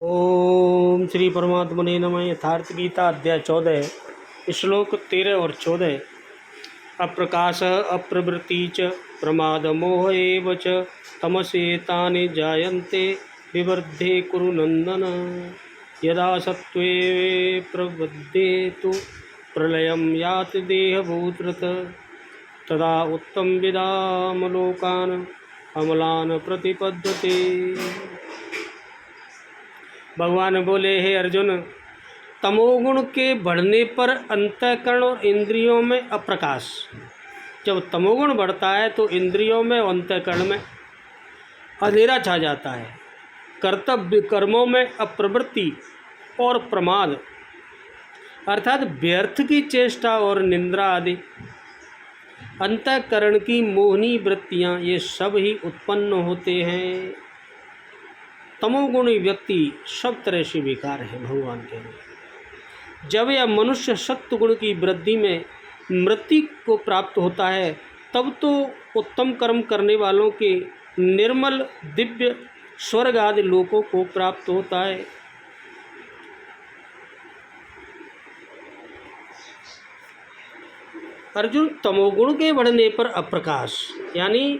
ओम श्री परमात्मने नमः। यथार्थ गीता अध्याय 14 श्लोक 13 और 14। अप्रकाश अप्रवृत्ति च प्रमाद मोह एव च तमसेतानि जायन्ते विवर्धे कुरु नंदन। यदा सत्त्वे प्रवृद्धेतु प्रलयं याति देहभूतृत तदा उत्तम विदाम लोकान् अमलान् प्रतिपद्यते। भगवान बोले, हे अर्जुन, तमोगुण के बढ़ने पर अंतःकरण और इंद्रियों में अप्रकाश, जब तमोगुण बढ़ता है तो इंद्रियों में और अंतःकरण में अंधेरा छा जाता है। कर्तव्य कर्मों में अप्रवृत्ति और प्रमाद अर्थात व्यर्थ की चेष्टा और निंद्रा आदि, अंतःकरण की मोहनी वृत्तियाँ, ये सब ही उत्पन्न होते हैं। तमोगुणी व्यक्ति सब तरह से बेकार है भगवान के लिए। जब यह मनुष्य सत्वगुण की वृद्धि में मृत्यु को प्राप्त होता है तब तो उत्तम कर्म करने वालों के निर्मल दिव्य स्वर्ग आदि लोकों को प्राप्त होता है। अर्जुन, तमोगुण के बढ़ने पर अप्रकाश यानी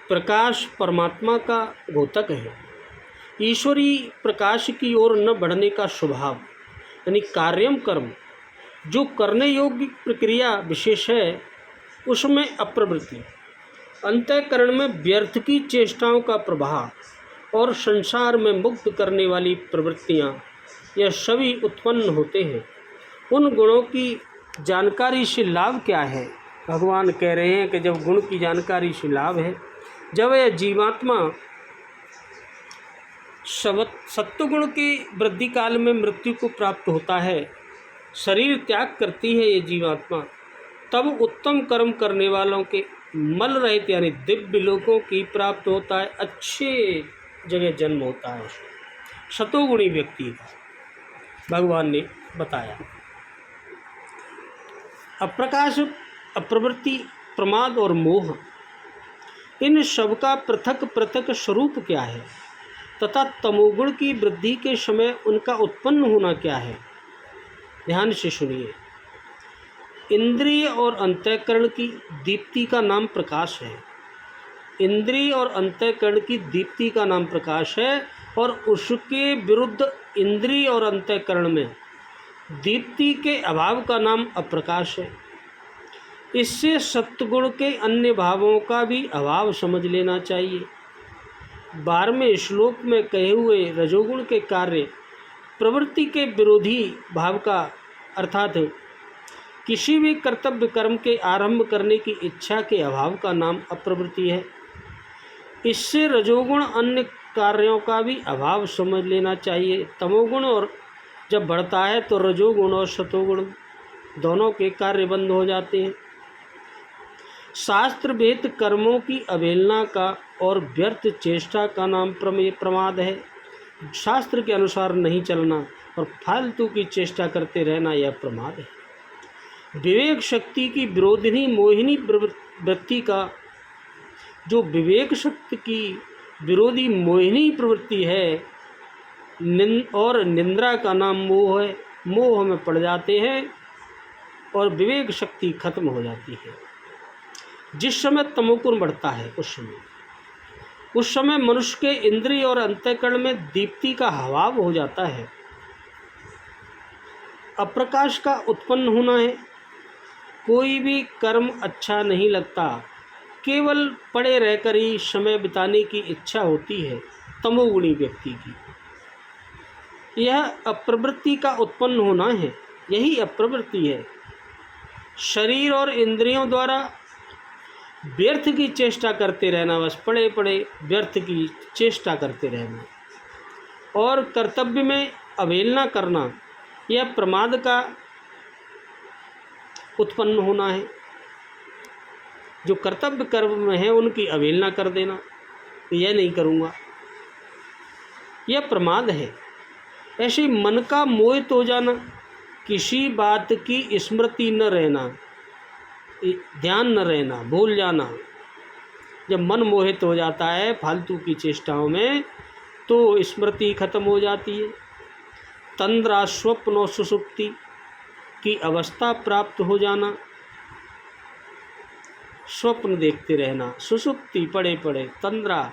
प्रकाश परमात्मा का द्योतक है। ईश्वरीय प्रकाश की ओर न बढ़ने का स्वभाव यानी कार्यम कर्म जो करने योग्य प्रक्रिया विशेष है उसमें अप्रवृत्ति, अंतःकरण में व्यर्थ की चेष्टाओं का प्रभाव और संसार में मुक्त करने वाली प्रवृत्तियाँ, यह सभी उत्पन्न होते हैं। उन गुणों की जानकारी से लाभ क्या है? भगवान कह रहे हैं कि जब गुण की जानकारी से लाभ है, जब यह जीवात्मा सत्वगुण के वृद्धि काल में मृत्यु को प्राप्त होता है, शरीर त्याग करती है ये जीवात्मा, तब उत्तम कर्म करने वालों के मल रहित यानी दिव्य लोकों की प्राप्त होता है, अच्छे जगह जन्म होता है सतोगुणी व्यक्ति का। भगवान ने बताया अप्रकाश, अप्रवृत्ति, प्रमाद और मोह, इन सब का पृथक पृथक स्वरूप क्या है तथा तमोगुण की वृद्धि के समय उनका उत्पन्न होना क्या है? ध्यान से सुनिए। इंद्रिय और अंतःकरण की दीप्ति का नाम प्रकाश है। इंद्रिय और अंतःकरण की दीप्ति का नाम प्रकाश है और उसके विरुद्ध इंद्रिय और अंतःकरण में दीप्ति के अभाव का नाम अप्रकाश है। इससे सत्वगुण के अन्य भावों का भी अभाव समझ लेना चाहिए। 12वें श्लोक में कहे हुए रजोगुण के कार्य प्रवृत्ति के विरोधी भाव का अर्थात किसी भी कर्तव्य कर्म के आरंभ करने की इच्छा के अभाव का नाम अप्रवृत्ति है। इससे रजोगुण अन्य कार्यों का भी अभाव समझ लेना चाहिए। तमोगुण और जब बढ़ता है तो रजोगुण और सतोगुण दोनों के कार्य बंद हो जाते हैं। शास्त्र वेद कर्मों की अवहेलना का और व्यर्थ चेष्टा का नाम प्रमाद है। शास्त्र के अनुसार नहीं चलना और फालतू की चेष्टा करते रहना यह प्रमाद है। विवेक शक्ति की विरोधिनी मोहिनी वृत्ति का, जो विवेक शक्ति की विरोधी मोहिनी प्रवृत्ति है, और निंद्रा का नाम मोह है। मोह में पड़ जाते हैं और विवेक शक्ति खत्म हो जाती है। जिस समय तमोगुण बढ़ता है उस समय मनुष्य के इंद्रिय और अंतःकरण में दीप्ति का अभाव हो जाता है। अप्रकाश का उत्पन्न होना है। कोई भी कर्म अच्छा नहीं लगता, केवल पड़े रहकर ही समय बिताने की इच्छा होती है तमोगुणी व्यक्ति की। यह अप्रवृत्ति का उत्पन्न होना है, यही अप्रवृत्ति है। शरीर और इंद्रियों द्वारा व्यर्थ की चेष्टा करते रहना, बस पड़े पड़े व्यर्थ की चेष्टा करते रहना और कर्तव्य में अवहेलना करना, यह प्रमाद का उत्पन्न होना है। जो कर्तव्य कर्म में है उनकी अवहेलना कर देना, यह नहीं करूँगा, यह प्रमाद है। ऐसे मन का मोहित हो जाना, किसी बात की स्मृति न रहना, ध्यान न रहना, भूल जाना। जब मन मोहित हो जाता है फालतू की चेष्टाओं में तो स्मृति खत्म हो जाती है। तंद्रा स्वप्न और सुषुप्ति की अवस्था प्राप्त हो जाना, स्वप्न देखते रहना, सुषुप्ति पड़े पड़े, तंद्रा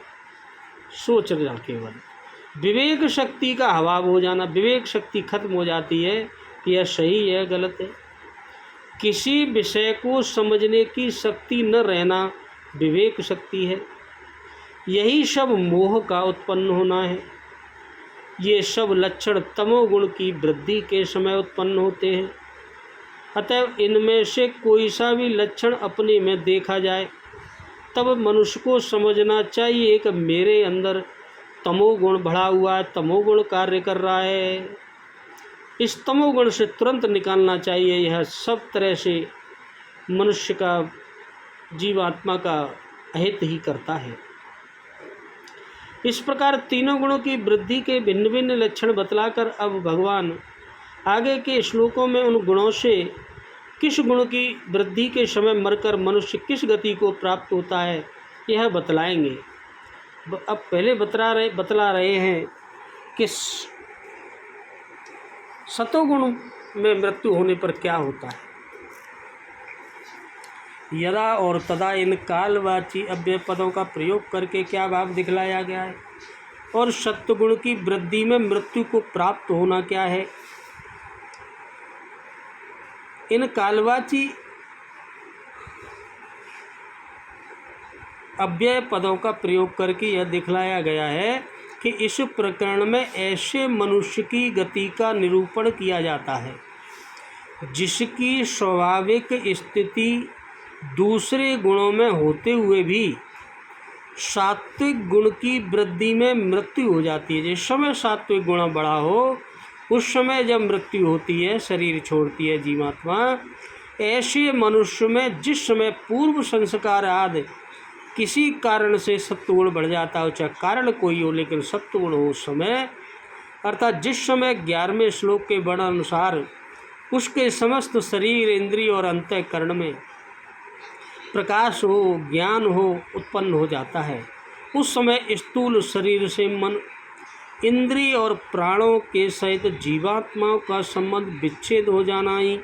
सोचना केवल, विवेक शक्ति का अभाव हो जाना, विवेक शक्ति खत्म हो जाती है, यह सही है गलत है, किसी विषय को समझने की शक्ति न रहना विवेक शक्ति है, यही सब मोह का उत्पन्न होना है। ये सब लक्षण तमोगुण की वृद्धि के समय उत्पन्न होते हैं। अतएव इनमें से कोई सा भी लक्षण अपने में देखा जाए तब मनुष्य को समझना चाहिए कि मेरे अंदर तमोगुण बढ़ा हुआ है, तमोगुण कार्य कर रहा है, इस तमोगुण से तुरंत निकालना चाहिए। यह सब तरह से मनुष्य का, जीवात्मा का अहित ही करता है। इस प्रकार तीनों गुणों की वृद्धि के भिन्न भिन्न लक्षण बतलाकर अब भगवान आगे के श्लोकों में उन गुणों से किस गुण की वृद्धि के समय मरकर मनुष्य किस गति को प्राप्त होता है यह बतलाएंगे। अब पहले बतला रहे हैं कि सतोगुण में मृत्यु होने पर क्या होता है। यदा और तदा इन कालवाची अव्यय पदों का प्रयोग करके क्या भाव दिखलाया गया है, और सत्वगुण की वृद्धि में मृत्यु को प्राप्त होना क्या है। इन कालवाची अव्यय पदों का प्रयोग करके यह दिखलाया गया है कि इस प्रकरण में ऐसे मनुष्य की गति का निरूपण किया जाता है जिसकी स्वाभाविक स्थिति दूसरे गुणों में होते हुए भी सात्विक गुण की वृद्धि में मृत्यु हो जाती है। जिस समय सात्विक गुण बड़ा हो उस समय जब मृत्यु होती है, शरीर छोड़ती है जीवात्मा, ऐसे मनुष्य में जिस समय पूर्व संस्कार आदि किसी कारण से सत्वगुण बढ़ जाता है, चाहे कारण कोई हो लेकिन सत्वगुण हो उस समय, अर्थात जिस समय 11वें श्लोक के वर्णन अनुसार उसके समस्त शरीर, इंद्रिय और अंतःकरण में प्रकाश हो, ज्ञान हो, उत्पन्न हो जाता है, उस समय स्थूल शरीर से मन, इंद्रिय और प्राणों के सहित जीवात्माओं का संबंध विच्छेद हो जाना ही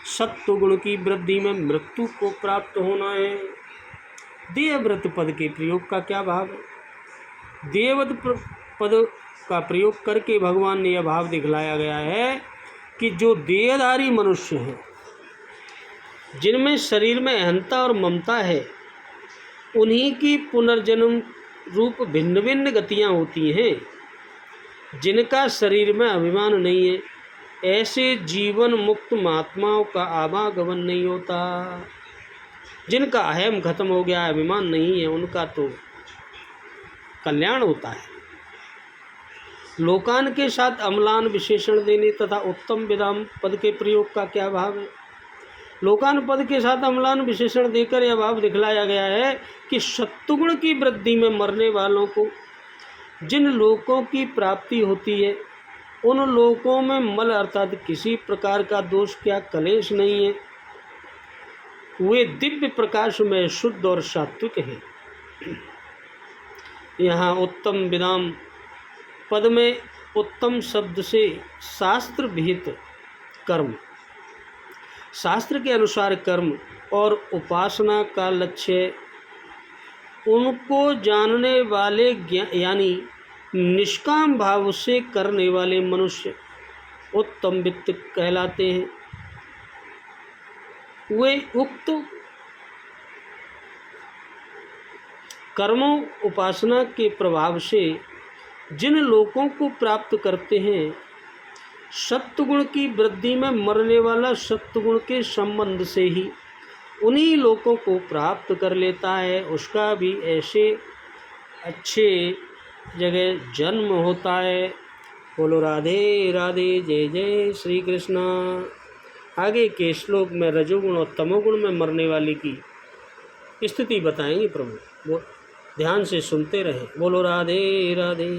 सत्वगुण की वृद्धि में मृत्यु को प्राप्त होना है। देवव्रत पद के प्रयोग का क्या भाव है। देवव्रत पद का प्रयोग करके भगवान ने यह भाव दिखलाया गया है कि जो देहधारी मनुष्य हैं, जिनमें शरीर में अहंता और ममता है, उन्हीं की पुनर्जन्म रूप भिन्न भिन्न गतियाँ होती हैं। जिनका शरीर में अभिमान नहीं है, ऐसे जीवन मुक्त महात्माओं का आवागमन नहीं होता। जिनका अहम खत्म हो गया, अभिमान नहीं है, उनका तो कल्याण होता है। लोकान के साथ अम्लान विशेषण देने तथा उत्तम विधाम पद के प्रयोग का क्या भाव है। लोकान पद के साथ अम्लान विशेषण देकर यह भाव दिखलाया गया है कि सत्वगुण की वृद्धि में मरने वालों को जिन लोकों की प्राप्ति होती है, उन लोकों में मल अर्थात किसी प्रकार का दोष क्या कलेश नहीं है, वे दिव्य प्रकाश में शुद्ध और सात्विक हैं। यहाँ उत्तम विधाम पद में उत्तम शब्द से शास्त्र विहित कर्म, शास्त्र के अनुसार कर्म और उपासना का लक्ष्य उनको जानने वाले यानी निष्काम भाव से करने वाले मनुष्य उत्तम वित्त कहलाते हैं। वे उक्त कर्मों उपासना के प्रभाव से जिन लोगों को प्राप्त करते हैं, सत्वगुण की वृद्धि में मरने वाला सत्वगुण के संबंध से ही उन्हीं लोगों को प्राप्त कर लेता है। उसका भी ऐसे अच्छे जगह जन्म होता है। बोलो राधे राधे, जय जय श्री कृष्णा। आगे के श्लोक में रजोगुण और तमोगुण में मरने वाले की स्थिति बताएंगे प्रभु। वो ध्यान से सुनते रहे। बोलो राधे राधे।